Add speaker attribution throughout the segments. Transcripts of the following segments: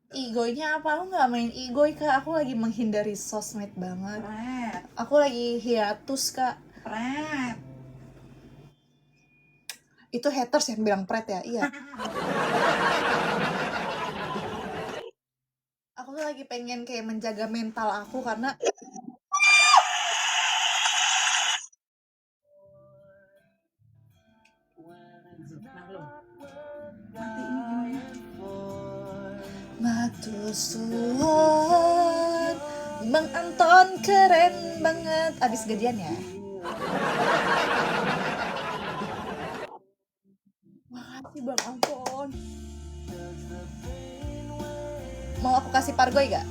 Speaker 1: Igoynya apa? Aku nggak main igoy kak. Aku lagi menghindari sosmed banget.
Speaker 2: Pret,
Speaker 1: Aku lagi hiatus kak.
Speaker 2: pret.
Speaker 1: Itu haters yang bilang pret ya? Iya. Aku tuh lagi pengen kayak menjaga mental aku karena Matusuhun Bang Anton keren banget. Abis gajian ya? Makasih Bang Anton. Mau aku kasih pargoy gak?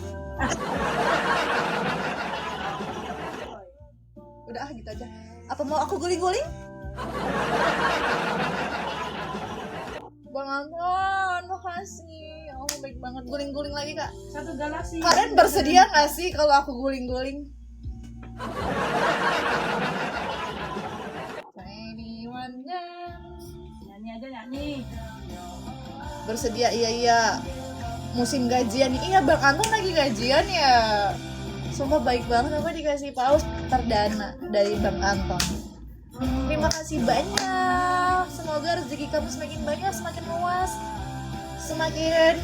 Speaker 1: Udah gitu aja. Apa mau aku guling-guling? Bang Anton, makasih. Oh, baik banget. Guling-guling lagi kak.
Speaker 2: Satu galaksi.
Speaker 1: Kalian bersedia gak sih kalau aku guling-guling?
Speaker 2: Nyanyi aja nyanyi.
Speaker 1: Bersedia, iya. Musim gajian nih. Iya, Bang Anton lagi gajian ya. Sumpah baik banget aku dikasih paus perdana dari Bang Anton. Terima kasih banyak. Semoga rezeki kamu semakin banyak, semakin luas, semakin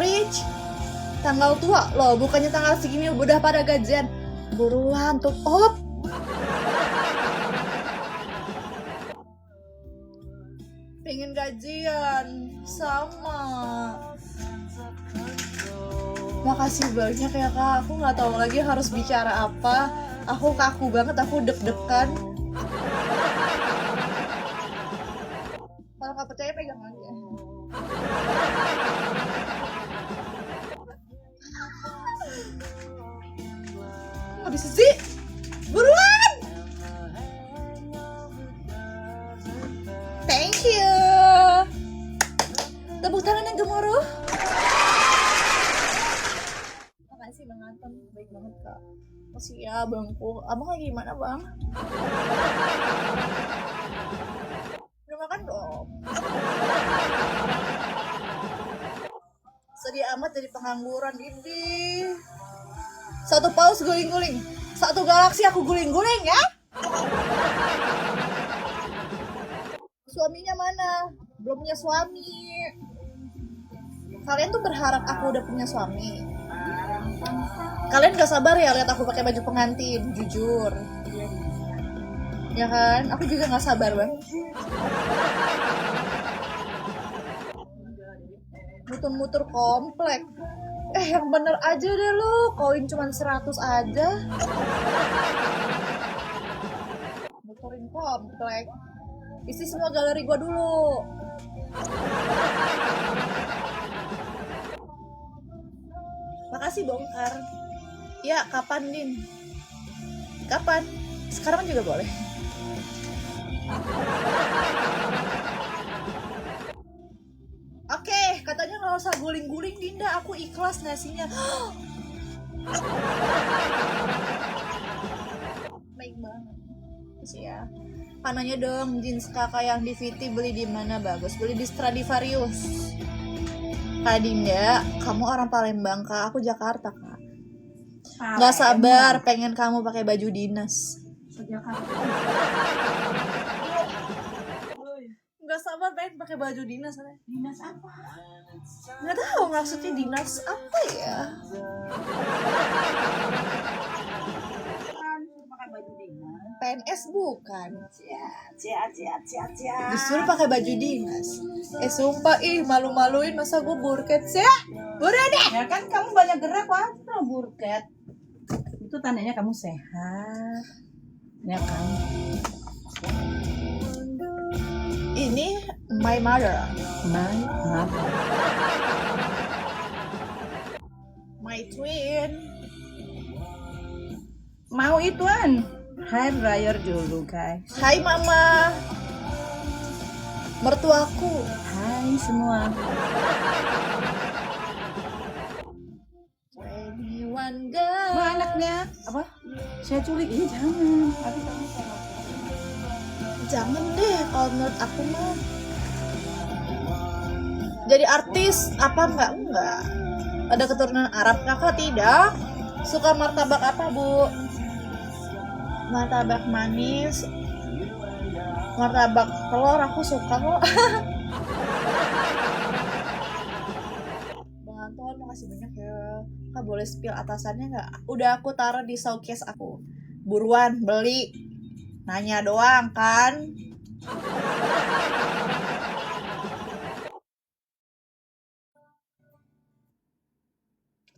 Speaker 1: rich. Tanggal tua loh, bukannya tanggal segini udah pada gajian. Buruan top up. Pengen gajian sama. Makasih banyak ya kak. Aku nggak tahu lagi harus bicara apa. Aku kaku banget, aku deg-degan. Kalau nggak percaya pegang aja. Nggak bisa sih. Buruan. Thank you. Tepuk tangan yang gemuruh. Makasih Bang Anton, baik banget kak. Makasih ya bangku. Abang lagi gimana bang? Udah makan dong. Sedih amat jadi pengangguran ini. Satu paus guling-guling, satu galaksi aku guling-guling ya. Suaminya mana? Belum punya suami. Kalian tuh berharap aku udah punya suami. Kalian gak sabar ya lihat aku pakai baju pengantin, jujur. Ya kan? Aku juga gak sabar bang. Muter-muter komplek. Yang bener aja deh lu, koin cuma 100 aja. Muterin komplek. Isi semua galeri gua dulu. Makasih bongkar. Ya, kapan Din? Kapan? Sekarang juga boleh. Oke, katanya nggak usah guling-guling Dinda, aku ikhlas nasinya. Baik banget. Terus ya. Pananya dong, jeans kakak yang di Viti beli di mana bagus? Beli di Stradivarius. Kak Dinda, kamu orang Palembang kak, aku Jakarta kak. Nggak sabar pengen kamu pakai baju dinas. Nggak sabar pengen pakai baju dinas.
Speaker 2: Dinas apa?
Speaker 1: Nggak tahu maksudnya dinas apa ya?
Speaker 2: Pakai baju dinas.
Speaker 1: PNS bukan.
Speaker 2: Cia.
Speaker 1: Disuruh pakai baju dinas. Sumpah malu-maluin masa gue burket sih? Buruan deh.
Speaker 2: Ya kan kamu banyak gerak wajar burket. Itu tandanya kamu sehat. Ya kan?
Speaker 1: Ini my mother. My twin.
Speaker 2: Mau ituan hair dryer dulu guys.
Speaker 1: Hai mama. Mertuaku.
Speaker 2: Hai semua.
Speaker 1: Anyone girl.
Speaker 2: Wah, anaknya apa? Saya culik ini jangan. Tapi kamu sama.
Speaker 1: Jangan deh kalau menurut aku mah. Jadi artis apa enggak? Enggak. Ada keturunan Arab kakak? Tidak. Suka martabak apa bu? Martabak manis, martabak telur aku suka kok. Bang Anton makasih banyak ya. Kak boleh spill atasannya nggak? Udah aku taruh di showcase aku. Buruan beli. Nanya doang kan.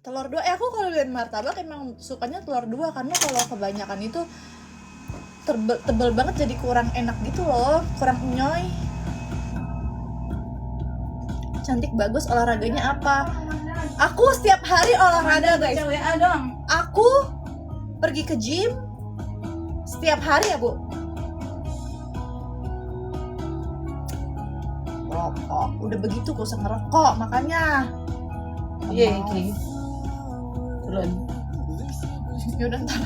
Speaker 1: Telur dua, aku kalau lihat martabak emang sukanya telur dua, karena kalau kebanyakan itu tebel banget jadi kurang enak gitu loh, kurang nyoy. Cantik bagus, olahraganya apa? Aku setiap hari olahraga guys.
Speaker 2: WA dong.
Speaker 1: Aku pergi ke gym setiap hari ya bu. Rokok, udah begitu gak usah ngerokok makanya.
Speaker 2: Iya iki. Turun.
Speaker 1: Yaudah ntar.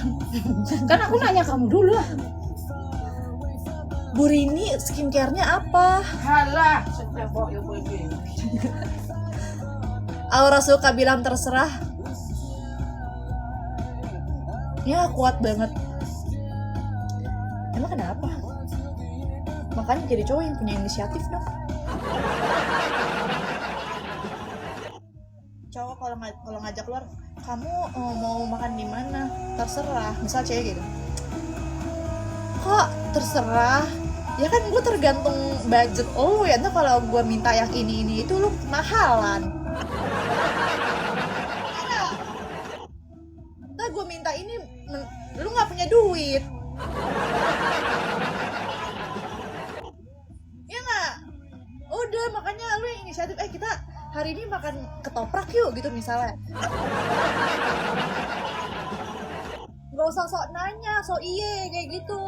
Speaker 2: Kan aku nanya kamu dulu lah.
Speaker 1: Bu Rini skincare-nya apa?
Speaker 2: Halah, setiap boyo boyo.
Speaker 1: Aura suka bilang terserah. Ya kuat banget. Emang kenapa? Makanya jadi cowok yang punya inisiatif dong. Cowok kalau ngajak keluar, kamu mau makan di mana? Terserah. Misal cewek gitu. Kok terserah? Ya kan gue tergantung budget lo ya. Nah kalau gue minta yang ini itu lu mahalan. Nah gue minta ini lu nggak punya duit. Ya nggak? Udah makanya lu yang inisiatif. Kita hari ini makan ketoprak yuk gitu misalnya. Gak usah sok nanya, sok iye kayak gitu.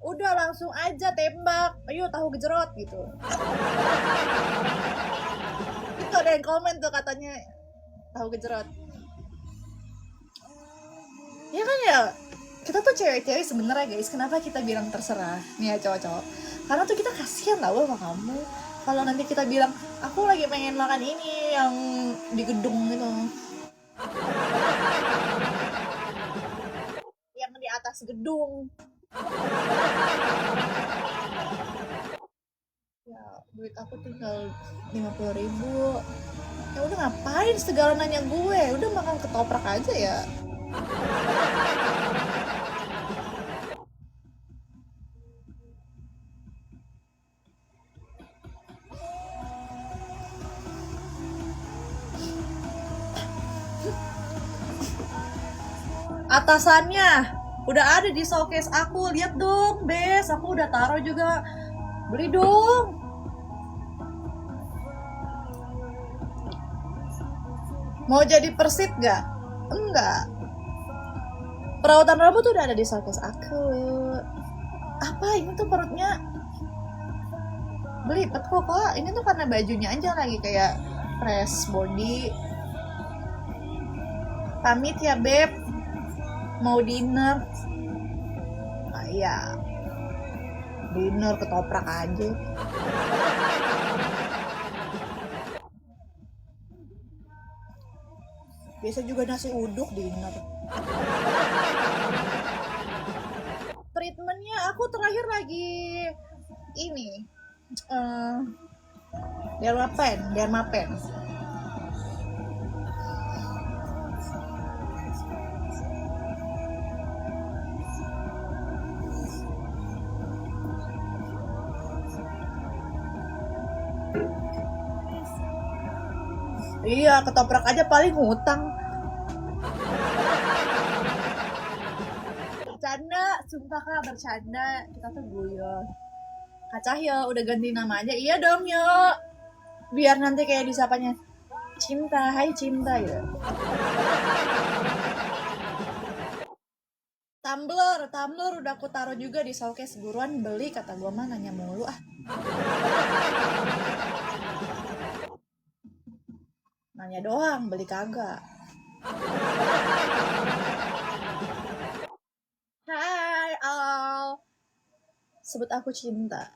Speaker 1: Udah langsung aja tembak. Ayo tahu gejrot gitu. Itu ada yang komen tuh katanya tahu gejrot. Ya kan ya. Kita tuh cewek-cewek sebenarnya guys, kenapa kita bilang terserah? Nih ya cowok-cowok. Karena tuh kita kasihan tau sama kamu. Kalau nanti kita bilang, aku lagi pengen makan ini yang di gedung gitu. Yang di atas gedung. Ya, duit aku tinggal 50.000. Ya udah ngapain segala nanya gue? Udah makan ketoprak aja ya. Atasannya udah ada di showcase aku, lihat dong Bes, aku udah taruh juga, beli dong. Mau jadi Persib gak? Enggak. Perawatan rambut tuh udah ada di showcase aku. Apa ini tuh perutnya belipet kok Pak, ini tuh karena bajunya aja lagi kayak fresh body. Pamit ya Beb, mau dinner. Nah, iya, dinner ketoprak aja. Biasa juga nasi uduk dinner. Treatmentnya aku terakhir lagi ini Dermapen. Iya, ketoprak aja paling ngutang. Bercanda, sumpah Kak, bercanda. Kita tuh guyon. Kak Cahyo, udah ganti nama aja. Iya dong, yo. Biar nanti kayak disapanya Cinta, hai Cinta ya. Tumbler udah aku taruh juga di showcase, buruan beli, kata gua mah nanya mulu ah. Nanya doang, beli kagak. Hai all, sebut aku Cinta.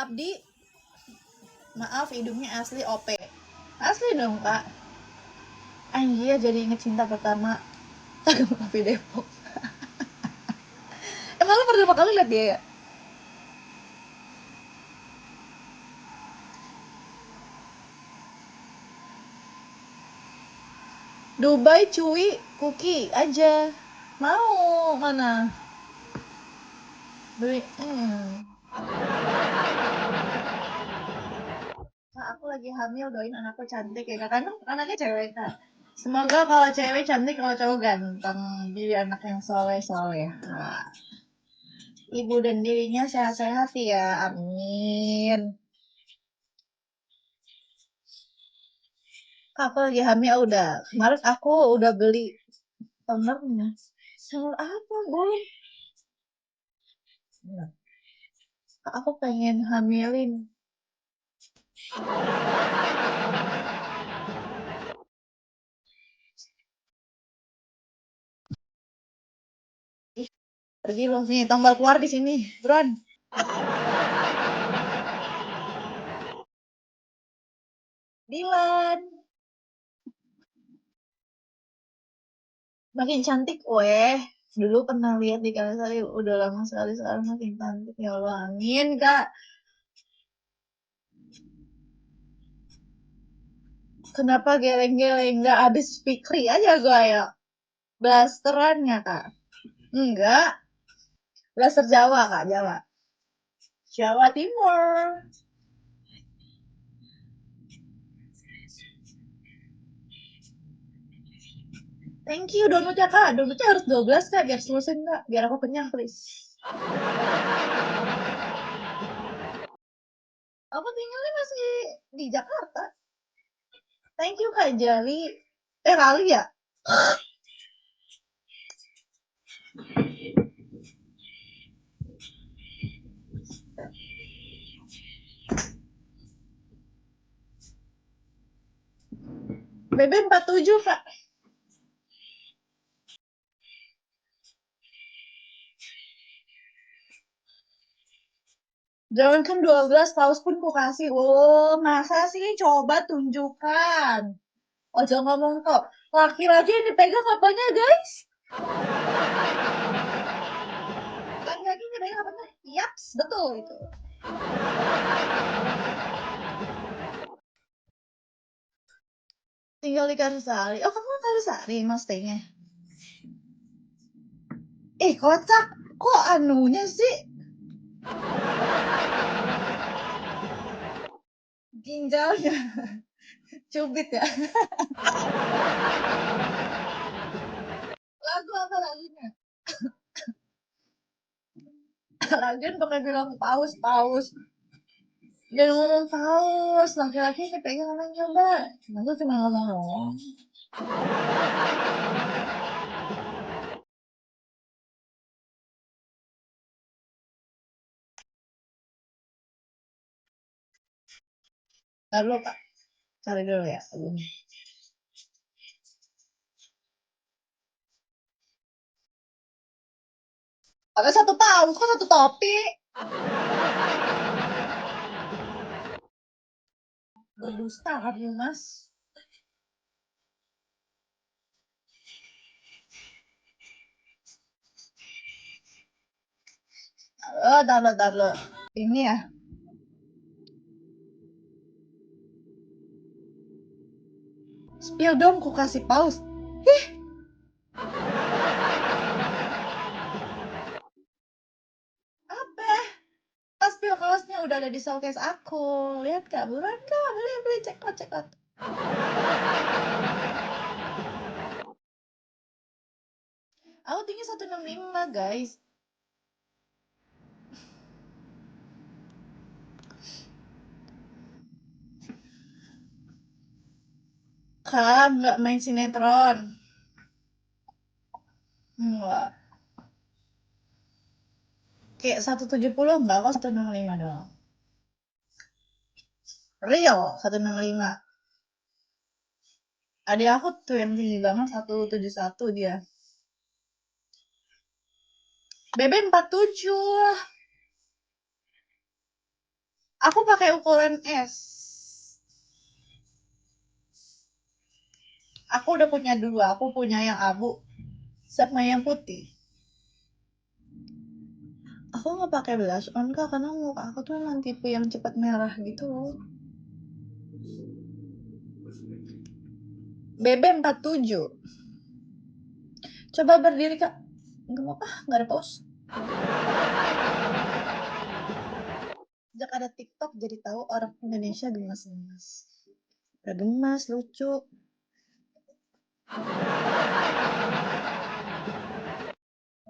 Speaker 1: Abdi, maaf hidungnya asli OP. Asli dong kak. Anjir jadi inget cinta pertama. Tapi Depok. Emang lu pertama kali liat dia ya? Dubai cuy, Kuki aja. Mau mana? Beli. Kak, aku lagi hamil, doain anakku cantik ya kak. Karena anaknya cewek kak. Semoga kalau cewek cantik, kalau cowok ganteng. Jadi anak yang soleh-soleh. Nah, ibu dan dirinya sehat-sehat ya. Amin. Kak, aku lagi hamil udah. Kemarin aku udah beli tonernya. Toner apa, Bun? Kak, aku pengen hamilin. Pergi loh nih, tombol keluar di sini, Bron. Dilan. Makin cantik, weh. Dulu pernah lihat di Kalisari, udah lama sekali sekarang makin cantik. Ya Allah, amin, Kak. Kenapa geleng-geleng? Nggak habis Fikri aja gue ya. Blasteran ya, Kak? Enggak. Blaster Jawa, Kak, Jawa. Jawa Timur. Thank you, donutnya, Kak. Donutnya harus 12, Kak, biar selesai, Kak. Biar aku kenyang, please. Aku tinggalnya masih di Jakarta. Thank you, Kak Jali. Kali ya? BB 47, Kak. Jangankan 12 paus pun ku kasih. Oh, masa sih? Coba tunjukkan. Oh, jangan ngomong kok. Laki-laki yang dipegang apanya, guys? Laki-laki yang dipegang apanya? Yaps, betul itu. Tinggal di Karsari. Oh, kamu Karsari, mas stay-nya. Kocak. Kok anunya sih? Ginjalnya. Cubit ya. Lagu apa lagunya? Lagian pakai bilang paus, paus. Jangan ngomong paus, laki-laki dipegang orang coba. Aku cuma ngomong. Lalu Pak, cari dulu ya. Pakai satu paus, kok satu topi? Berdusta kamu, Mas. Taruh. Ini ya. Spill dong, ku kasih paus. Ih, apa? Tas spill pausnya udah ada di showcase aku. Lihat kak, buruan kak, beli, cek out. Aku tinggi 165 guys. Kak, nggak main sinetron. Enggak. Kayak 170 enggak, kok 165 doang. Real 165. Adik aku tuh yang tinggi banget 171 dia. BB 47. Aku pakai ukuran S. Aku udah punya dua. Aku punya yang abu sama yang putih. Aku nggak pakai blush on kak, karena muka aku tuh emang tipe yang cepat merah gitu loh. BB47. Coba berdiri kak. Nggak mau nggak ada pause. Sejak ada TikTok jadi tahu orang Indonesia gemas-gemas. Udah gemas, lucu.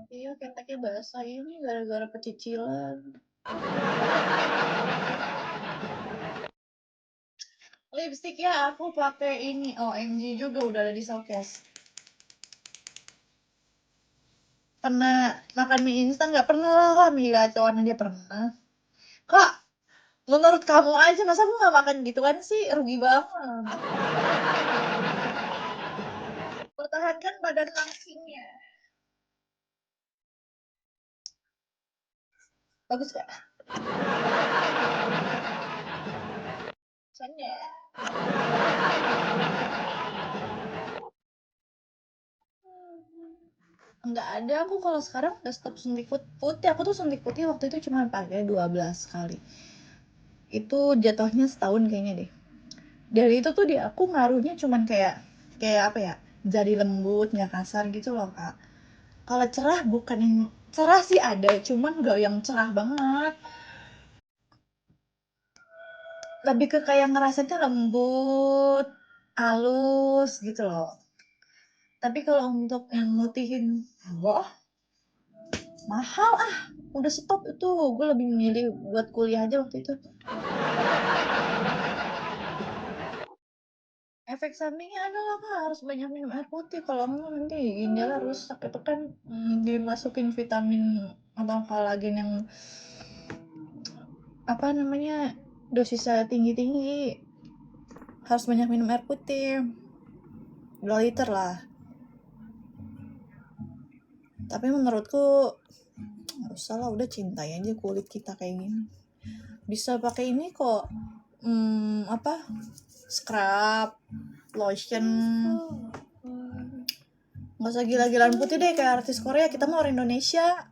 Speaker 1: Iya, keteknya basah ini gara-gara pecicilan. Lipstick ya aku pakai ini OMG juga udah ada di showcase. Pernah makan mie instan nggak pernah lah kak, mie gacoan dia pernah. Kak, menurut kamu aja masa aku nggak makan gitu kan sih, rugi banget. Pertahankan badan langsingnya. Bagus gak? Canda. Nggak ada, aku kalau sekarang udah stop suntik putih. Aku tuh suntik putih waktu itu cuma pakai 12 kali. Itu jatuhnya setahun kayaknya deh. Dari itu tuh di aku ngaruhnya cuman kayak kayak apa ya? Jadi lembut, nggak kasar gitu loh kak. Kalau cerah bukan yang cerah sih ada, cuman nggak yang cerah banget. Lebih ke kayak ngerasanya lembut, halus gitu loh. Tapi kalau untuk yang mutihin, wah mahal udah stop itu. Gue lebih memilih buat kuliah aja waktu itu. Efek sampingnya adalah kak harus banyak minum air putih, kalau enggak nanti ginjalnya rusak. Itu kan dimasukin vitamin atau kolagen yang apa namanya dosisnya tinggi-tinggi, harus banyak minum air putih 2 liter lah. Tapi menurutku nggak usah lah, udah cintai aja kulit kita kayak gini. Bisa pakai ini kok, apa scrub, lotion, nggak usah gila-gilaan putih deh kayak artis Korea. Kita mau orang Indonesia.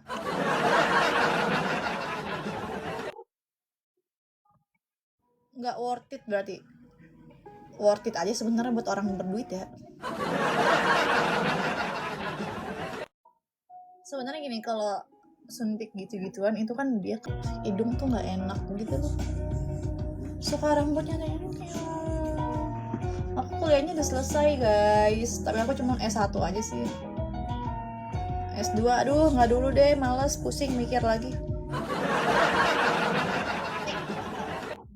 Speaker 1: Nggak worth it berarti. Worth it aja sebenarnya buat orang berduit ya. Sebenarnya gini, kalau suntik gitu-gituan itu kan dia hidung tuh nggak enak gitu loh. Suka rambutnya tuh enak ya. Aku kuliahnya udah selesai guys, tapi aku cuma S1 aja sih. S2 aduh nggak dulu deh, males, pusing mikir lagi.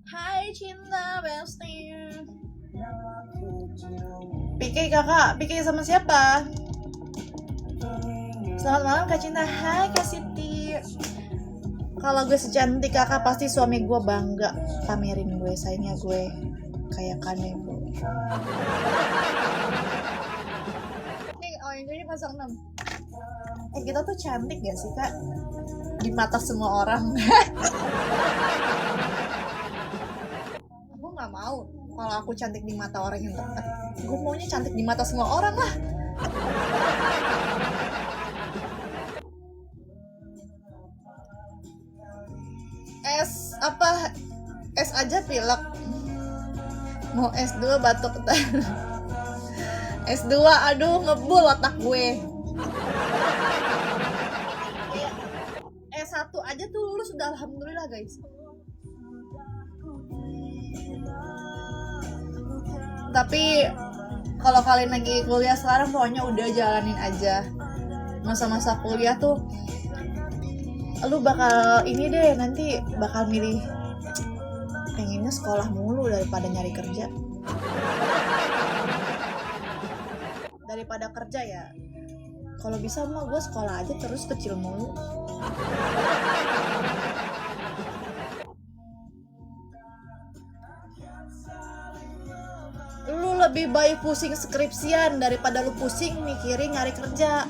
Speaker 1: Hai cinta bestie. PK kakak, PK sama siapa? Selamat malam Kak Cinta. Hai Kak Siti. Kalau gue secantik kakak pasti suami gue bangga pamerin gue, sayangnya gue kayak kanebo. Nih ini pasang 6. Kita tuh cantik gak sih kak di mata semua orang? Aku nggak mau kalau aku cantik di mata orang yang tepat. Gue maunya cantik di mata semua orang lah. S aja pilek, mau S2 batuk S2 aduh ngebul otak gue. S1 aja tuh lulus udah alhamdulillah guys. Tapi kalau kalian lagi kuliah sekarang pokoknya udah jalanin aja masa-masa kuliah tuh. Lu bakal ini deh, nanti bakal milih pengennya sekolah mulu daripada nyari kerja. Daripada kerja ya, kalau bisa mah gue sekolah aja terus kecil mulu. Lu lebih baik pusing skripsian daripada lu pusing mikirin nyari kerja.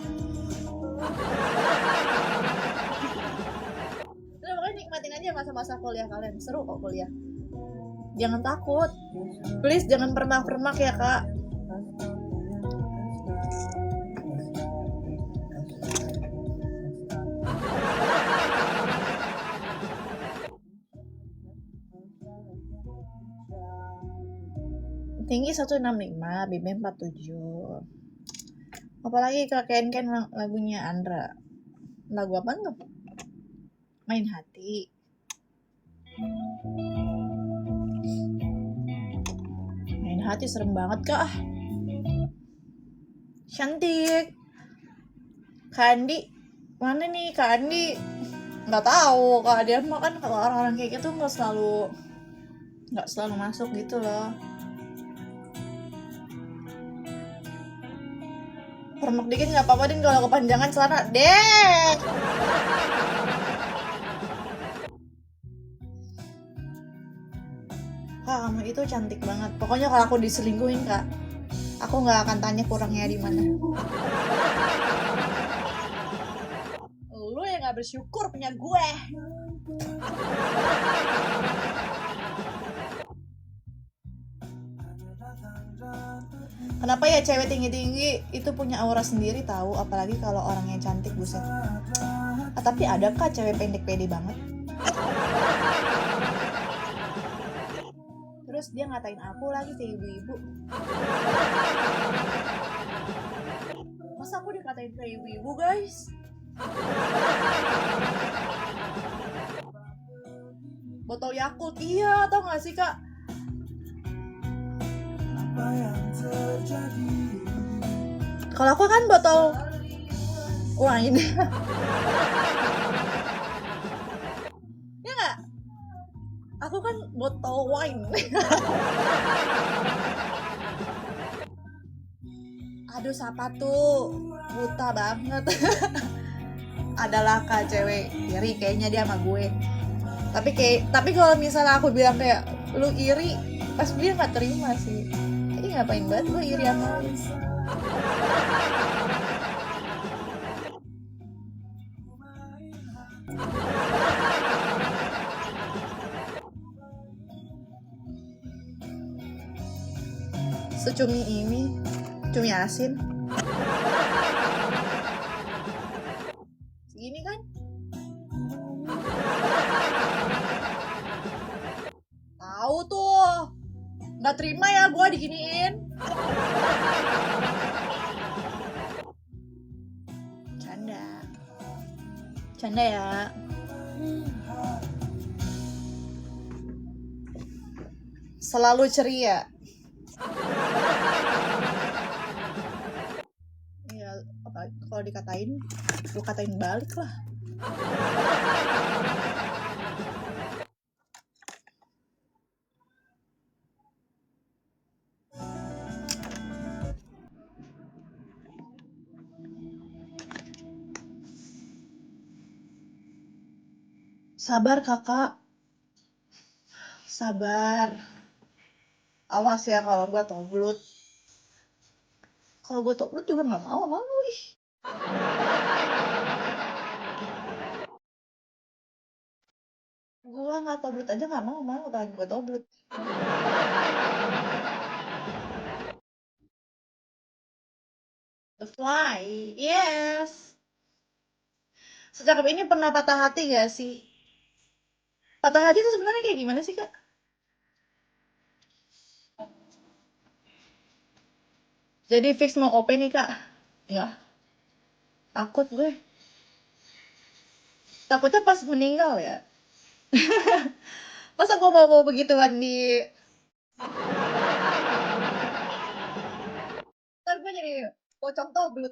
Speaker 1: Udah pokoknya nikmatin aja masa-masa kuliah kalian. Seru kok kuliah. Jangan takut. Please jangan permak-permak ya, Kak. Tinggi 165, BB 47. Apalagi Kak Ken lagunya Andra. Lagu apa tuh? Main Hati. Main Hati serem banget Kak. Cantik. Kak Andi. Mana nih Kak Andi? Nggak tahu Kak dia mah kan kalau orang-orang kayak gitu nggak selalu masuk gitu loh. Permak dikit nggak apa-apa din kalau kepanjangan celana deh. Kak kamu itu cantik banget. Pokoknya kalau aku diselingkuhin Kak, aku nggak akan tanya kurangnya di mana. Lu yang nggak bersyukur punya gue. Kenapa ya cewek tinggi-tinggi itu punya aura sendiri tahu, apalagi kalau orangnya cantik buset. Tapi ada kak cewek pendek pede banget. Terus dia ngatain aku lagi ke ibu-ibu. Masa aku dikatain ke ibu-ibu guys? Botol Yakult, iya tau gak sih kak? Kalau aku kan botol wine. Ya gak? Aku kan botol wine. Aduh siapa tuh? Buta banget. Adalah kak cewek iri kayaknya dia sama gue. Tapi kalau misalnya aku bilang kayak lu iri, pas dia nggak terima sih. Jadi ngapain banget gue iri sama lu. Secumi ini, cumi asin. Segini kan? Tahu tuh. Nggak terima ya gue diginiin. Canda ya. Selalu ceria. Ya, kalau dikatain, lu katain balik lah. Sabar kakak. Sabar. Awas ya kalau gue toblut. Kalau gue toblut juga nggak mau malu ih. Gue nggak toblut aja nggak mau malu kalau gue toblut. The Fly, yes. Sejak ini pernah patah hati gak sih? Patah hati itu sebenarnya kayak gimana sih kak? Jadi fix mau OP nih kak? Ya, takut gue. Takutnya pas meninggal ya. Masa gue mau begituan di... Ntar gue jadi pocong toblut.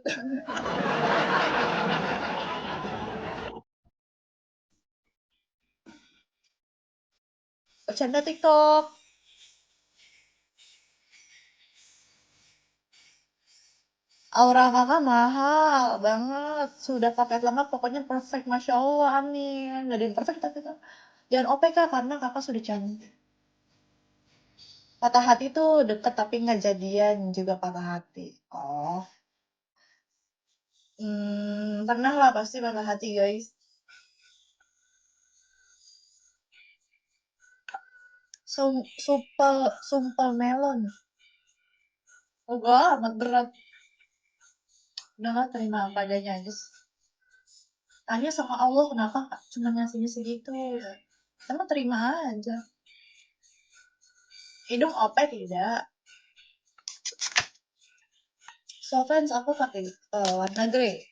Speaker 1: Bercanda TikTok. Aura kakak mahal banget. Sudah paket lengkap pokoknya perfect. Masya Allah, amin. Gak ada yang perfect tapi kak. Jangan OP kak, karena kakak sudah cantik. Patah hati tuh deket tapi nggak jadian juga patah hati. Oh. Pernah lah pasti patah hati guys. Supel, sumpel melon. Enggak, amat berat. Udah nggak terima apa adanya aja. Tanya sama Allah kenapa cuma ngasihnya segitu. Emang terima aja. Hidung ope tidak. Sofens aku pakai warna grey.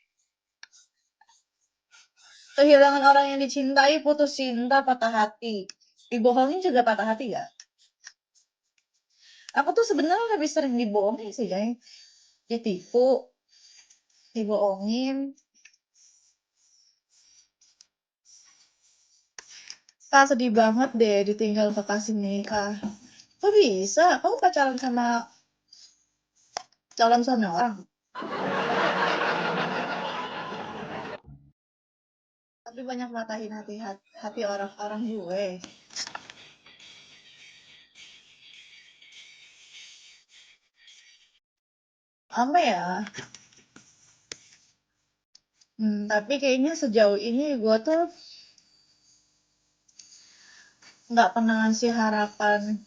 Speaker 1: Kehilangan orang yang dicintai, putus cinta, patah hati. Dibohongin juga patah hati gak? Aku tuh sebenarnya lebih sering dibohongin sih, guys. Ditipu, dibohongin. Kak, sedih banget deh ditinggal kekasih nikah. Kok bisa? Kamu pacaran sama calon suami orang? Tapi banyak matahin hati orang-orang gue. Apa ya? Tapi kayaknya sejauh ini gue tuh nggak pernah ngasih harapan.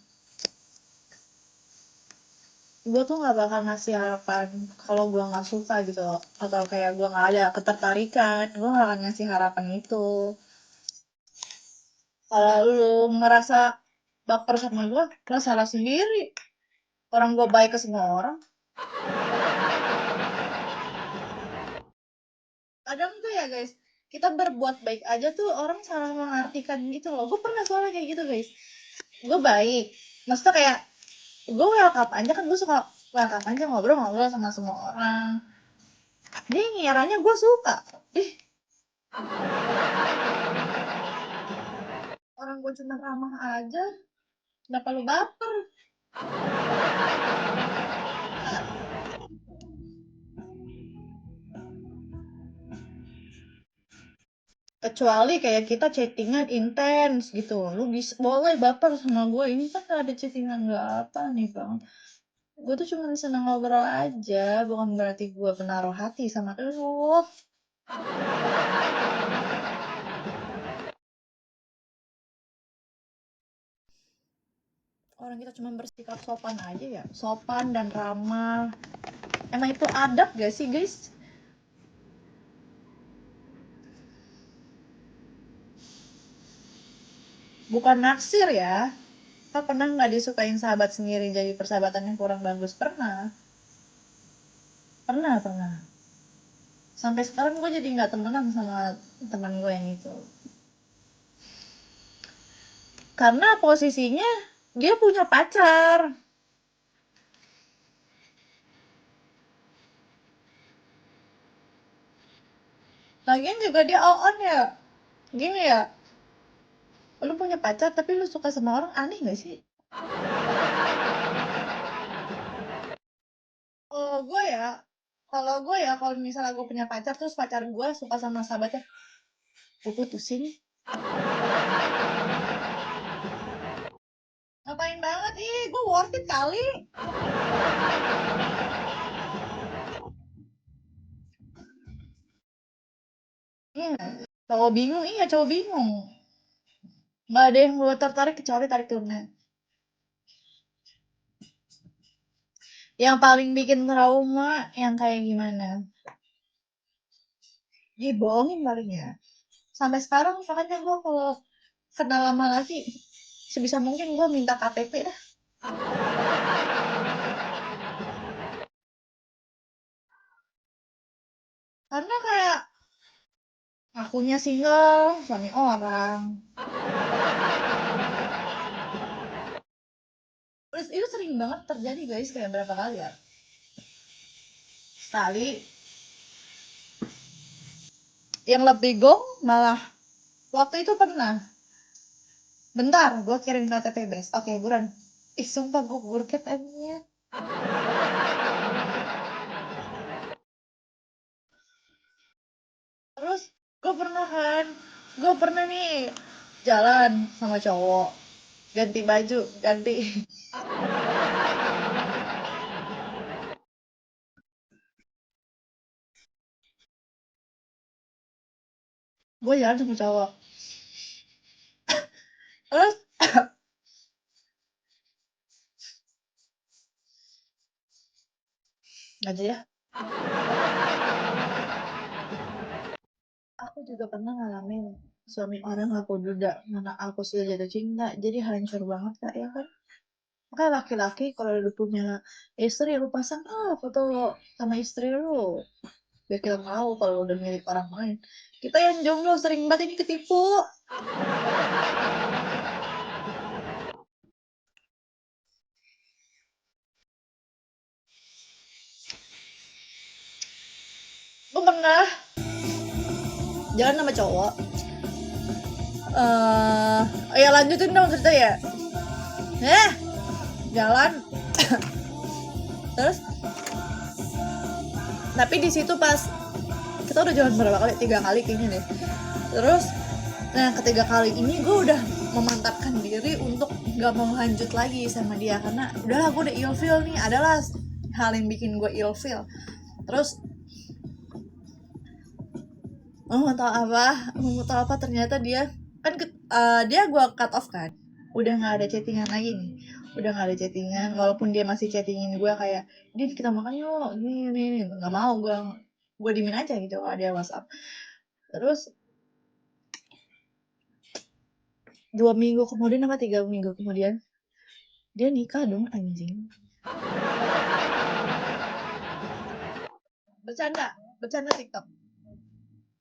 Speaker 1: Gue tuh nggak bakal ngasih harapan kalau gue nggak suka gitu loh. Atau kayak gue nggak ada ketertarikan. Gue nggak akan ngasih harapan itu. Kalau lu ngerasa baper sama gue, lo salah sendiri. Orang gue baik ke semua orang. Kadang tuh ya guys, kita berbuat baik aja tuh orang salah mengartikan gitu loh. Gue pernah soalnya kayak gitu guys. Gue baik, maksudnya kayak gue welcome aja kan, gue suka welcome aja ngobrol-ngobrol sama semua orang. Dia ngiranya gue suka. Ih, orang gue cuma ramah aja, kenapa lu baper? Kecuali kayak kita chattingan intens gitu, lu bisa boleh baper sama gue. Ini kan gak ada chattingan gak apa nih bang. Gue tuh cuma seneng ngobrol aja, bukan berarti gue menaruh hati sama lu. Orang kita cuma bersikap sopan aja ya, sopan dan ramah. Emang itu adab gak sih guys? Bukan naksir ya. Kak pernah nggak disukain sahabat sendiri jadi persahabatan yang kurang bagus? Pernah. Pernah. Sampai sekarang gue jadi nggak temenan sama teman gue yang itu. Karena posisinya dia punya pacar. Lagian juga dia on ya. Gini ya, lu punya pacar tapi lu suka sama orang, aneh gak sih? Kalau gue ya, kalau misalnya gue punya pacar terus pacar gue suka sama sahabatnya, gue putusin. Ngapain banget? Ih, gue worth it kali. Iya, cowok bingung, iya cowok bingung. Gak ada yang gue tertarik kecuali tarik turunnya. Yang paling bikin trauma yang kayak gimana? Dibohongin paling ya. Sampai sekarang makanya gue kalau kenal lama lagi sebisa mungkin gue minta KTP dah. Karena kayak akunya single, suami orang. Terus itu sering banget terjadi guys, kayak berapa kali ya? Sekali. Yang lebih gong malah waktu itu pernah. Bentar, gue kirim KTP bes. Oke, buruan. Ih, sumpah gue burket aja. Terus gue pernah nih jalan sama cowok, ganti baju, ganti. Gue jalan sama cowok. Terus aja ya. Aku juga pernah ngalamin suami orang aku duda karena aku sudah jatuh cinta, jadi hancur banget Kak ya kan. Makanya laki-laki kalau udah punya istri lu pasang foto sama istri lu biar kita tahu kalau udah milik orang lain. Kita yang jomblo sering banget ini ketipu. Gue pernah jalan sama cowok. Ya lanjutin dong cerita ya. Jalan terus tapi di situ pas kita udah jalan berapa kali, 3 kali kayaknya deh. Terus nah ketiga kali ini gue udah memantapkan diri untuk gak mau lanjut lagi sama dia karena udahlah gue udah ilfeel nih, adalah hal yang bikin gue ilfeel. Terus mau tau apa ternyata dia kan dia gue cut off kan, udah nggak ada chattingan lagi nih, udah nggak ada chattingan walaupun dia masih chattingin gue kayak Din kita makan yuk ini nggak mau, gue dimin aja gitu kalau dia WhatsApp. Terus 2 minggu kemudian apa 3 minggu kemudian dia nikah dong anjing. Bercanda TikTok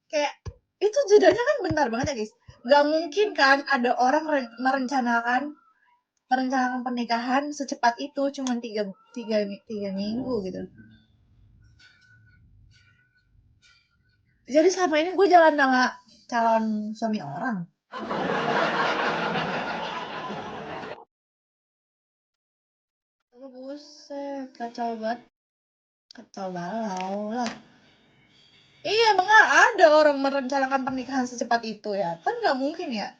Speaker 1: kayak itu jedanya kan bentar banget ya guys. Gak mungkin kan ada orang merencanakan pernikahan secepat itu cuma tiga minggu gitu. Jadi selama ini gue jalan sama calon suami orang. Oh, buset, kacau banget, kacau balau lah. Iya, emang ada orang merencanakan pernikahan secepat itu ya? Kan nggak mungkin ya.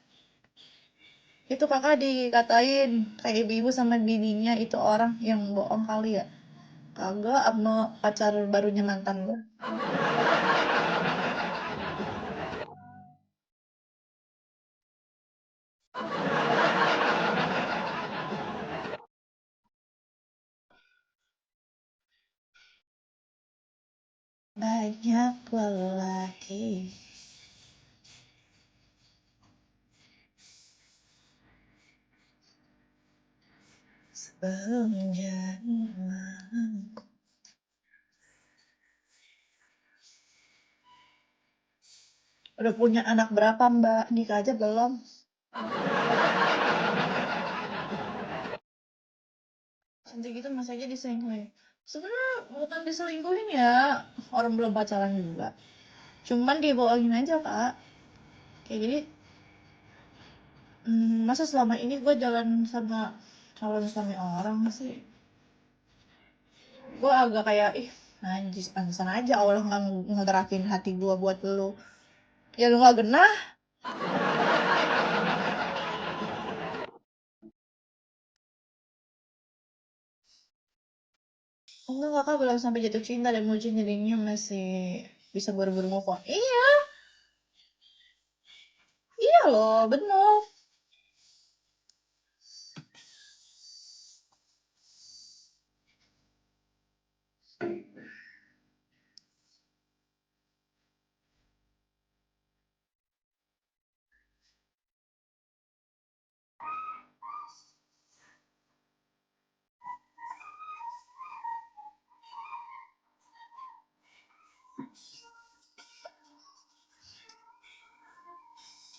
Speaker 1: Itu kakak dikatain kayak ibu-ibu sama bininya itu orang yang bohong kali ya. Kagak sama pacar barunya mantan gue. Banyak lelaki sebelumnya. Udah punya anak berapa mbak? Nikah aja belum? Cantik gitu masih aja diselingkuhin. Sebenarnya bukan diselingkuhin ya, orang belum pacaran juga. Cuman dibohongin aja kak. Kayak gini, masa selama ini gue jalan sama calon suami orang sih? Gue agak kayak najis pantesan aja Allah nggak ngegerakin hati gue buat lu. Ya lu nggak genah. Enggak, kakak belum sampai jatuh cinta dan mungkin jadinya masih bisa buru-buru move on. Iya, iya loh, bener.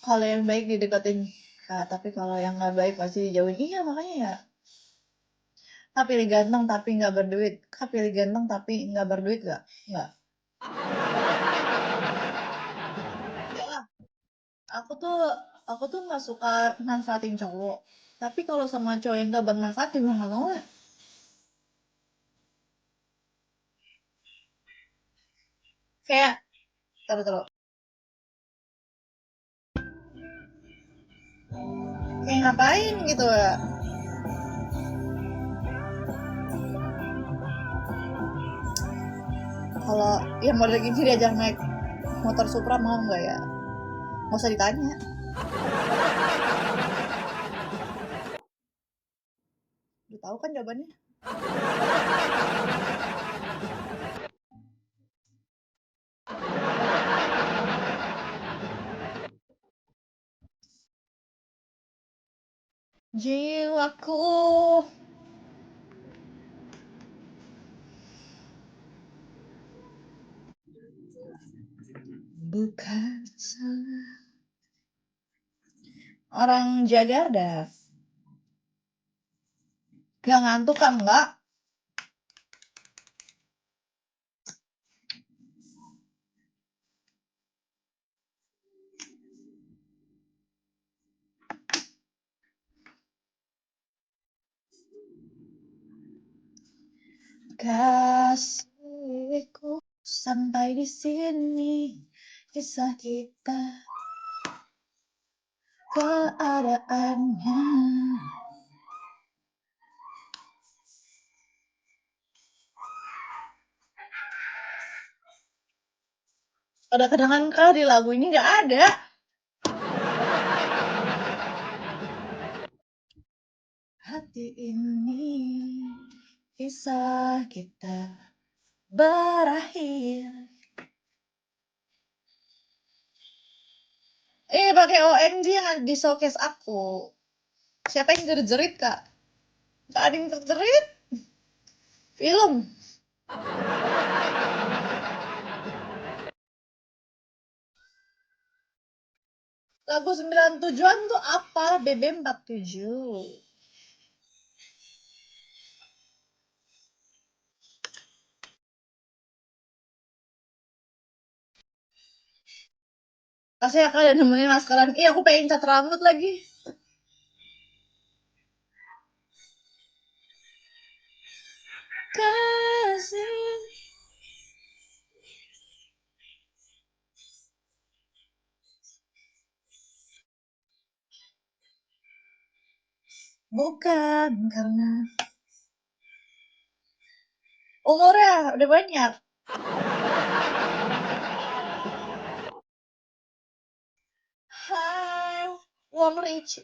Speaker 1: Kalau yang baik dideketin kak, tapi kalau yang nggak baik pasti dijauhin. Iya makanya ya. Kak pilih ganteng tapi nggak berduit. Kak pilih ganteng tapi nggak berduit gak? Nggak. Nggak lah. Aku tuh aku tuh nggak suka manfaatin cowok. Tapi kalau sama cowok yang nggak bermanfaat juga nggak mau lah. Kayak terus kayak ngapain gitu ya. Kalau yang model gini diajak naik motor Supra mau nggak ya? Nggak usah ditanya. Udah tahu kan jawabannya. jiwaku. Bukan salah orang Jakarta. Gak ngantuk kan enggak? Kasihku, sampai di sini kisah kita, keadaannya. Ada kenangan kah di lagu ini? Nggak ada. Hati ini kisah kita berakhir. Pakai OMG yang di showcase aku. Siapa yang jerit-jerit, Kak? Gak ada yang terjerit. Film. Lagu 97-an tuh apa? BB47. Kasih ya kalian nemenin maskeran. Iya, aku pengen cat rambut lagi. Kasih. Bukan karena umurnya udah banyak. Hai, Wong Rich.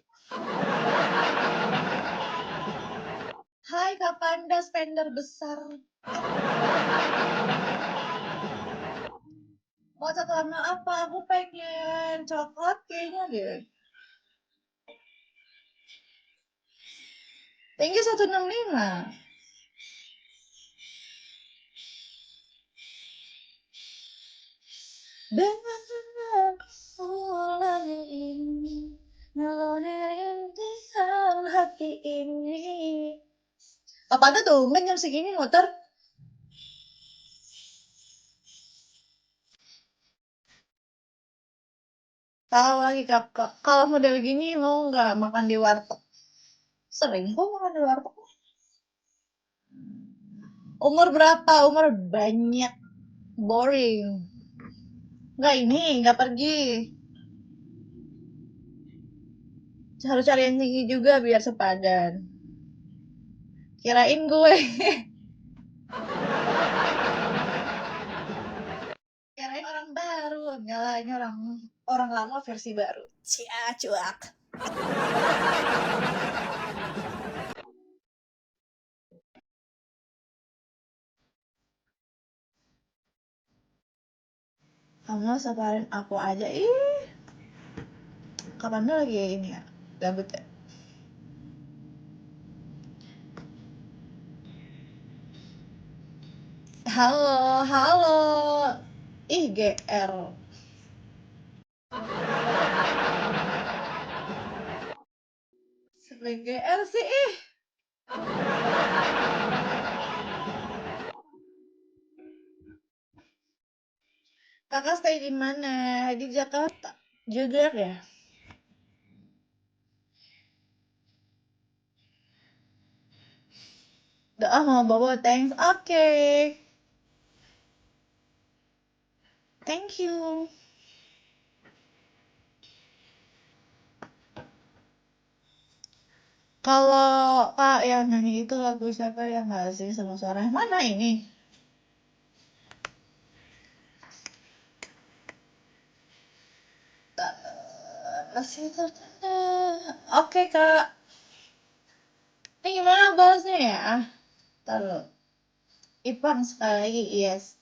Speaker 1: Hai Kak Panda spender besar. Mau cat warna apa? Aku pengen coklat kayaknya deh. Tinggi 165. Dengan ulang ini ngelonin rintisan hati ini. Apa tuh jam segini muter? Kalau lagi kakak, kalau model gini mau nggak makan di warteg? Sering kok makan di warteg. Umur berapa? Umur banyak. Boring. Nggak ini, nggak pergi. Harus cari yang tinggi juga biar sepadan. Kirain gue. Kirain orang baru. Enggak lah, ini orang orang lama versi baru. Cia cuak. Kamu sabarin aku aja. Ih, kapan lagi ini ya? Gabut ya? Halo, halo. Ih, GR. Sering GR sih, ih. Kakak stay di mana? Di Jakarta. Juga ya? Udah mau bawa thanks. Oke. Thank you. Kalau Kak yang nyanyi itu lagu siapa yang nggak sih sama suaranya? Mana ini? Masih tertanda. Oke Kak. Ini gimana bahasnya ya? Taruh. Ipang sekali lagi, yes.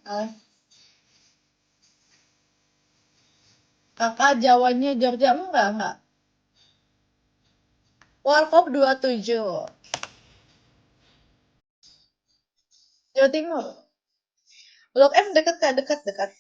Speaker 1: Kalah. Kakak Jawanya Jogja enggak. Warkop 27. Jawa Timur. Blok M dekat Kak, dekat.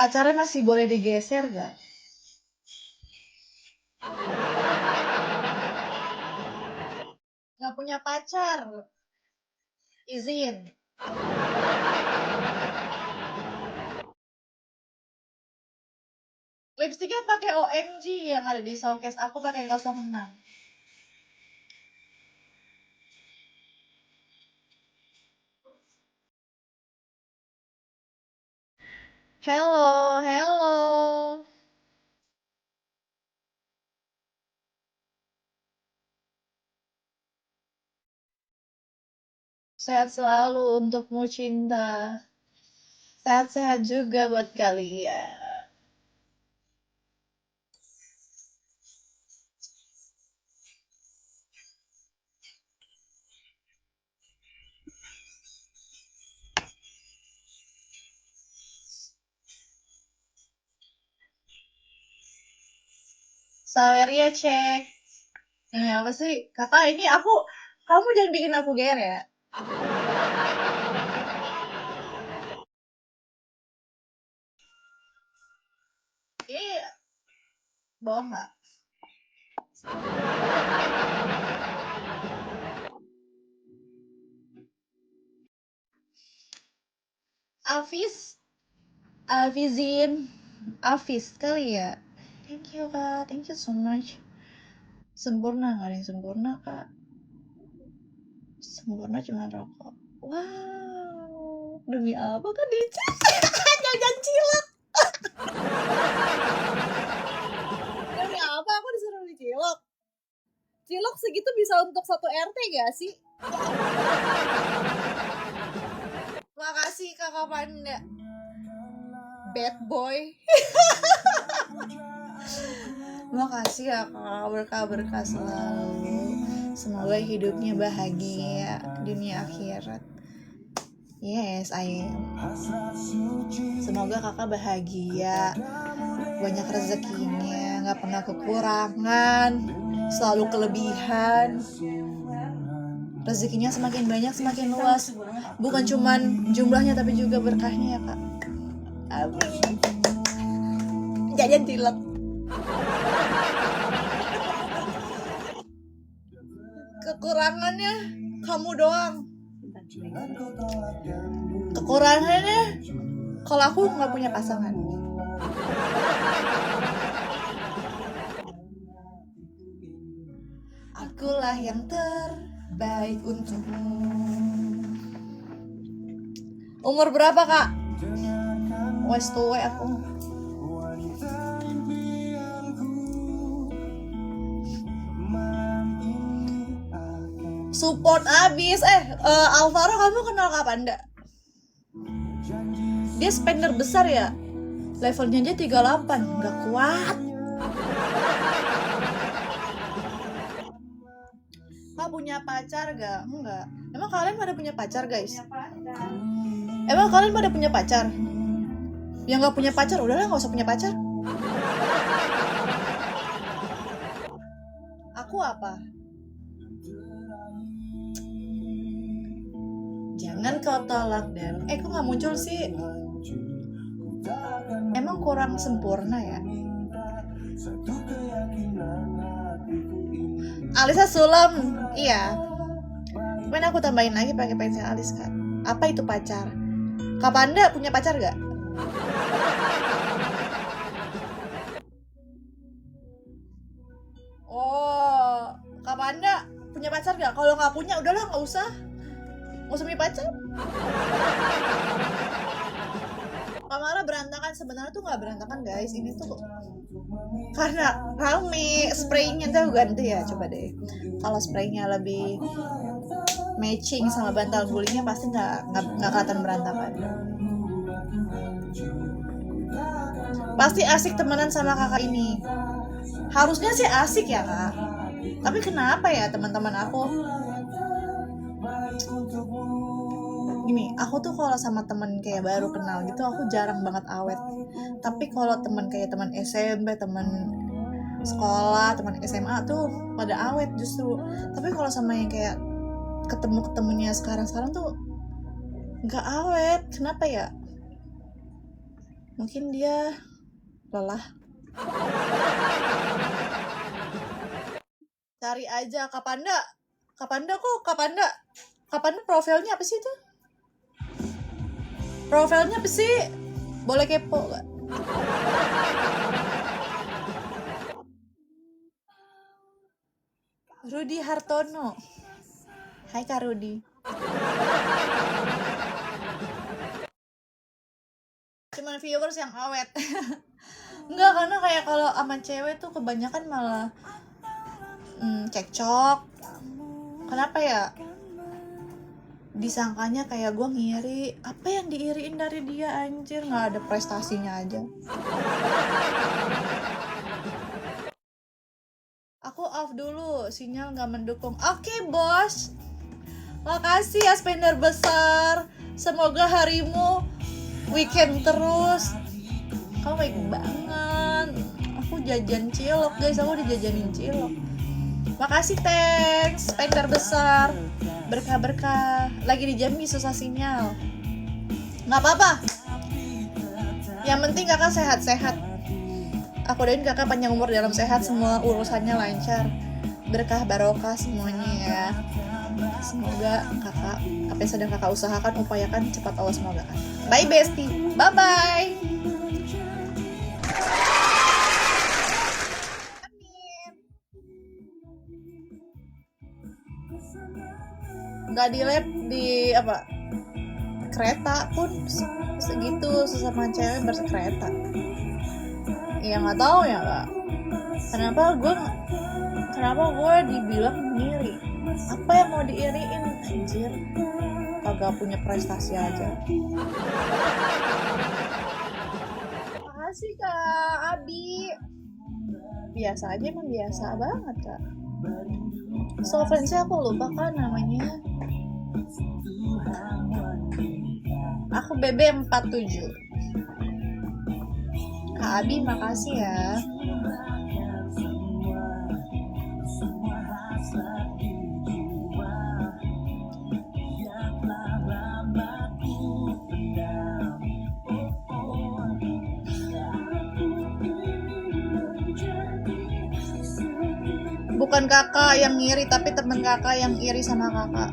Speaker 1: Acaranya masih boleh digeser gak? Nggak punya pacar. Izin. Lipstiknya pakai OMG yang ada di showcase. Aku pakai 06. Hello. Sehat selalu untukmu cinta. Sehat-sehat juga buat kalian. Saweria cek. Ini apa sih? Kakak ini kamu jangan bikin aku GR ya. Ini bohong nggak? Alvizin, Afis kali ya. Thank you kak, thank you so much. Sempurna nggak ada yang sempurna kak. Sempurna cuma rokok. Wow, demi apa kan dicek? Jangan cilok. Demi apa aku disuruh beli cilok? Cilok segitu bisa untuk satu RT gak sih? Makasih kakak Panda. Bad boy. Makasih ya kak, berkah-berkah selalu. Semoga hidupnya bahagia dunia akhirat. Yes, I am. Semoga kakak bahagia, banyak rezekinya, nggak pernah kekurangan, selalu kelebihan. Rezekinya semakin banyak, semakin luas. Bukan cuman jumlahnya tapi juga berkahnya ya kak. Amin. Jajan cilok. Kekurangannya kamu doang. Kekurangannya kalau aku nggak punya pasangan. Akulah yang terbaik untukmu. Umur berapa kak? Wes tuwe aku. Support abis. Alvaro kamu kenal kapan ndak? Dia spender besar ya. Levelnya aja 38. Nggak kuat. Kak punya pacar gak? Enggak. Emang kalian pada punya pacar guys? Emang kalian pada punya pacar? Yang gak punya pacar udahlah gak usah punya pacar. Aku apa? Jangan kau tolak dan kok gak muncul sih? Emang kurang sempurna ya? Alisa Sulam, iya. Cuman aku tambahin lagi pakai pensel alis kan. Apa itu pacar? Kak Panda punya pacar gak? Oh, Kak Panda punya pacar gak? Kalau nggak punya udahlah nggak usah punya pacar. Kamera berantakan, sebenarnya tuh nggak berantakan guys, ini tuh karena rame spraynya tuh ganti ya, coba deh. Kalau spraynya lebih matching sama bantal gulingnya pasti nggak kelihatan berantakan. Pasti asik temenan sama kakak ini. Harusnya sih asik ya kak, tapi kenapa ya teman-teman aku gini, aku tuh kalau sama temen kayak baru kenal gitu aku jarang banget awet. Tapi kalau teman kayak teman SMP, teman sekolah, teman SMA tuh pada awet justru. Tapi kalau sama yang kayak ketemunya sekarang tuh nggak awet. Kenapa ya? Mungkin dia lelah. Cari aja Kapanda profilnya apa sih itu? Profilnya apa sih? Boleh kepo gak? Rudi Hartono. Hai Kak Rudi. Cuman viewers yang awet. Enggak, karena kayak kalau sama cewek tuh kebanyakan malah cekcok. Kenapa ya? Disangkanya kayak gue ngiri. Apa yang diiriin dari dia anjir? Nggak ada prestasinya aja. Aku off dulu, sinyal nggak mendukung. Oke bos, makasih ya spender besar. Semoga harimu weekend terus. Kamu baik banget. Aku jajan cilok guys, aku dijajanin cilok. Makasih thanks, spender besar. Berkah-berkah. Lagi di Jambi susah sinyal. Nggak apa-apa. Yang penting kakak sehat-sehat. Aku doain kakak panjang umur dalam sehat, semua urusannya lancar, berkah barokah semuanya ya. Semoga kakak apa yang sedang kakak usahakan, upayakan cepat Allah semoga. Bye bestie, bye bye. Nggak di lab di apa kereta pun segitu sesama cewek bersekereta. Ya nggak tahu ya kak, kenapa gue dibilang ngiri. Apa yang mau diiriin anjir, kagak punya prestasi aja. Makasih kak Abi. Biasa aja, emang biasa banget kak. So fansnya aku lupa kan namanya. Aku BB47. Kak Abi makasih ya. Bukan kakak yang ngiri, tapi temen kakak yang iri sama kakak.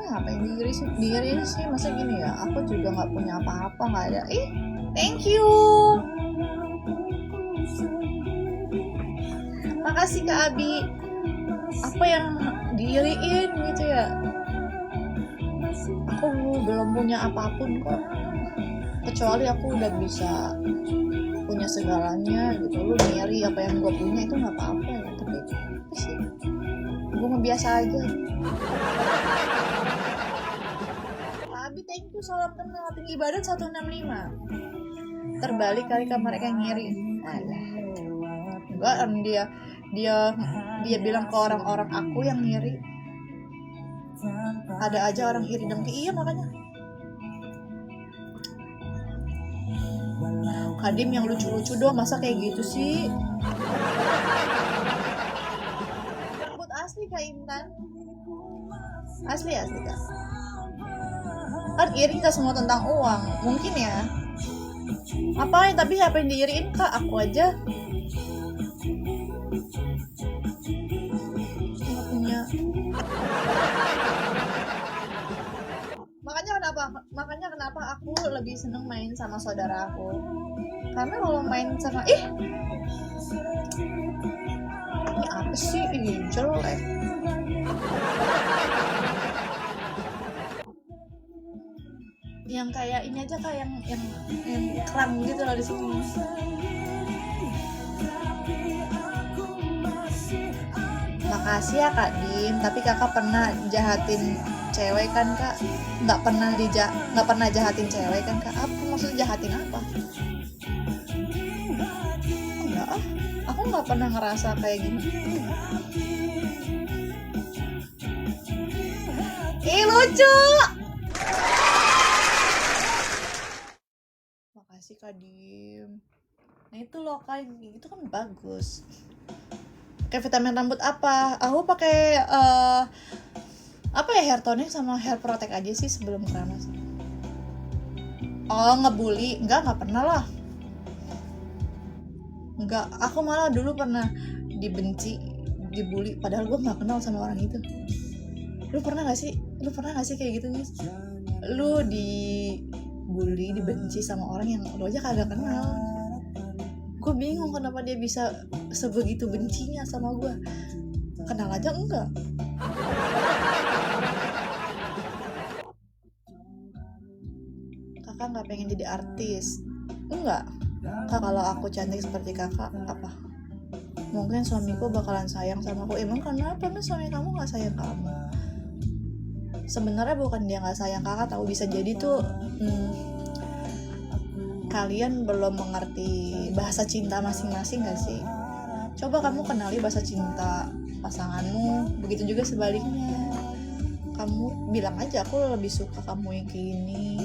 Speaker 1: Apa yang diiri sih? Masa gini ya, aku juga gak punya apa-apa, gak ada. Thank you. Makasih Kak Abi. Apa yang diiriin gitu ya? Aku belum punya apapun kok. Kecuali aku udah bisa punya segalanya gitu. Lu ngiri apa yang gue punya itu gak apa-apa ya. Tapi sih gue mah biasa aja. Kak Abi thank you, salam kenal. Tinggi badan 165. Terbalik kali ke mereka ngiri. Enggak, dia bilang ke orang-orang aku yang ngiri. Ada aja orang iri dengki. Iya makanya Kadim yang lucu-lucu doang, masa kayak gitu sih. Rambut asli Kak Intan. Asli Kak. Kan iri kita semua tentang uang. Mungkin ya. Apa yang diiriin Kak? Aku aja nggak punya. Makanya kenapa aku lebih seneng main sama saudara aku. Karena kalau main sama ini apa sih, ini jelek. Yang kayak ini aja kak, yang kram gitu loh di sini. Makasih ya Kak Dim, tapi kakak pernah jahatin cewek kan Kak? Nggak pernah jahatin cewek kan Kak? Apa maksudnya jahatin apa? Enggak. aku nggak pernah ngerasa kayak gini. Ih, lucu. Makasih Kak Dim. Nah itu loh kayak gitu kan bagus. Kayak vitamin rambut apa? Aku pakai apa ya, hair tonic sama hair protect aja sih sebelum keramas. Oh, ngebully? Enggak pernah lah. Enggak, aku malah dulu pernah dibenci, dibully, padahal gue nggak kenal sama orang itu. Lu pernah gak sih kayak gitu nih? Lu dibully, dibenci sama orang yang lu aja kagak kenal. Gue bingung kenapa dia bisa sebegitu bencinya sama gue. Kenal aja enggak. Kakak nggak pengen jadi artis? Enggak. Kak, kalau aku cantik seperti kakak, apa? Mungkin suamiku bakalan sayang sama aku. Emang kenapa nih suami kamu nggak sayang kamu? Sebenarnya bukan dia nggak sayang kakak, tahu bisa jadi tuh kalian belum mengerti bahasa cinta masing-masing gak sih? Coba kamu kenali bahasa cinta pasanganmu, begitu juga sebaliknya. Kamu bilang aja, aku lebih suka kamu yang kayak gini,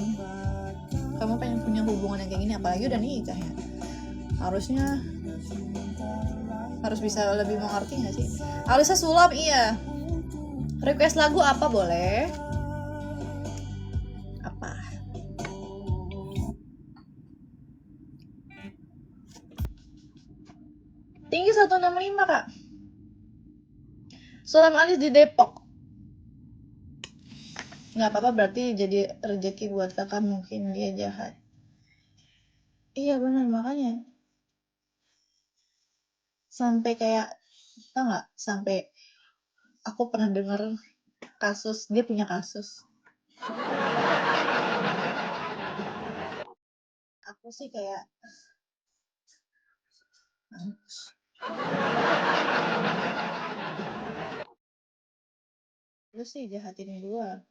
Speaker 1: kamu pengen punya hubungan yang kayak gini, apalagi udah nikah ya. Harus bisa lebih mengerti gak sih? Alisa sulap, iya. Request lagu apa boleh? Apa? Tinggi 165 kak. Sulam alis di Depok. Nggak apa-apa, berarti jadi rezeki buat kakak, mungkin dia jahat. Iya benar, makanya sampai kayak, tau nggak, sampai aku pernah dengar kasus, dia punya kasus. Aku sih kayak, lu sih jahatin gua.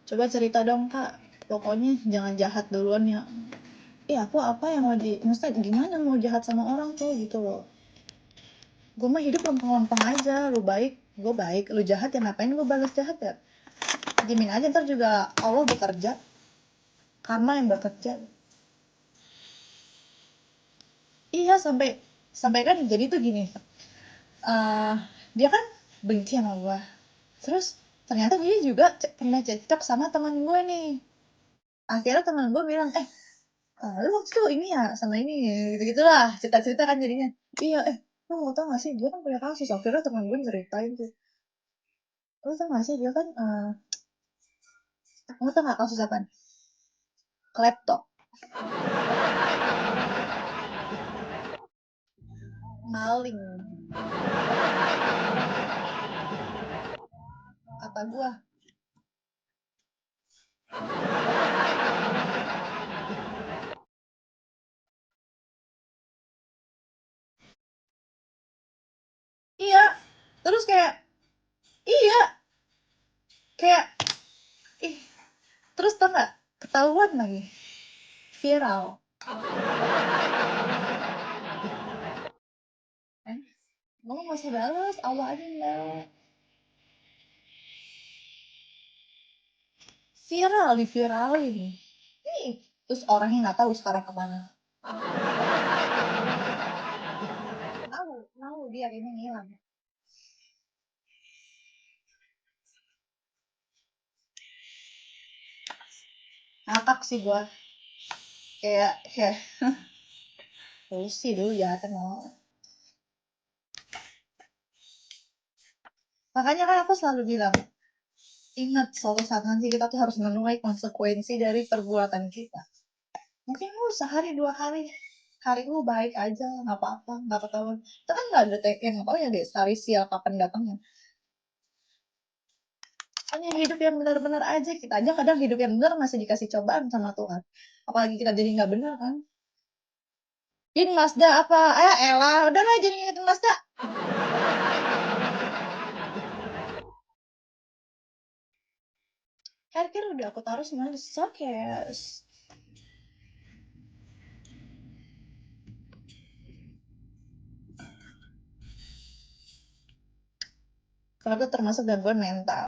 Speaker 1: Coba cerita dong kak, pokoknya jangan jahat duluan ya. Aku apa yang mau maksudnya gimana mau jahat sama orang tuh gitu loh. Gue mah hidup lempeng-lempeng aja, lu baik, gue baik, lu jahat ya ngapain gue balas jahat ya? Jamin aja ntar juga Allah bekerja, karma yang bekerja. Iya, sampai kan jadi tuh gini, dia kan benci sama gue, terus ternyata dia juga pernah cekcok sama teman gue nih. Akhirnya teman gue bilang, lu waktu itu ini ya sama ini, gitu gitulah cerita-cerita kan jadinya. Iya, lu mau tau gak sih dia kan punya kasus. Akhirnya teman gue ceritain tuh, lu tau gak sih dia kan lu tau gak kasus apa? Laptop, maling, kata gue. Iya, terus kayak, iya, kayak, ih, terus tau gak, ketahuan lagi, viral. Ngomong gak usah bales, Allah aja yang bales. Viral, diviralin. Nih, terus orangnya gak tahu sekarang kemana. Tahu dia ini ngilang. Ngakak sih gua, kayak lu sih dulu jahat mau. Makanya kan aku selalu bilang, ingat suatu saat nanti kita tuh harus menuai konsekuensi dari perbuatan kita. Mungkin lu sehari 2 hari, hari lu baik aja, nggak apa-apa, nggak ketahuan. Itu kan nggak ada yang nggak tahu ya deh, hari sial kapan datangnya. Hanya hidup yang benar-benar aja, kita aja kadang hidup yang benar masih dikasih cobaan sama Tuhan. Apalagi kita jadi nggak benar kan. Din Mazda apa? Elah, udah lah jadi ingetin Mazda. Haircare udah aku taruh semuanya di showcase. Kalau aku termasuk gangguan mental.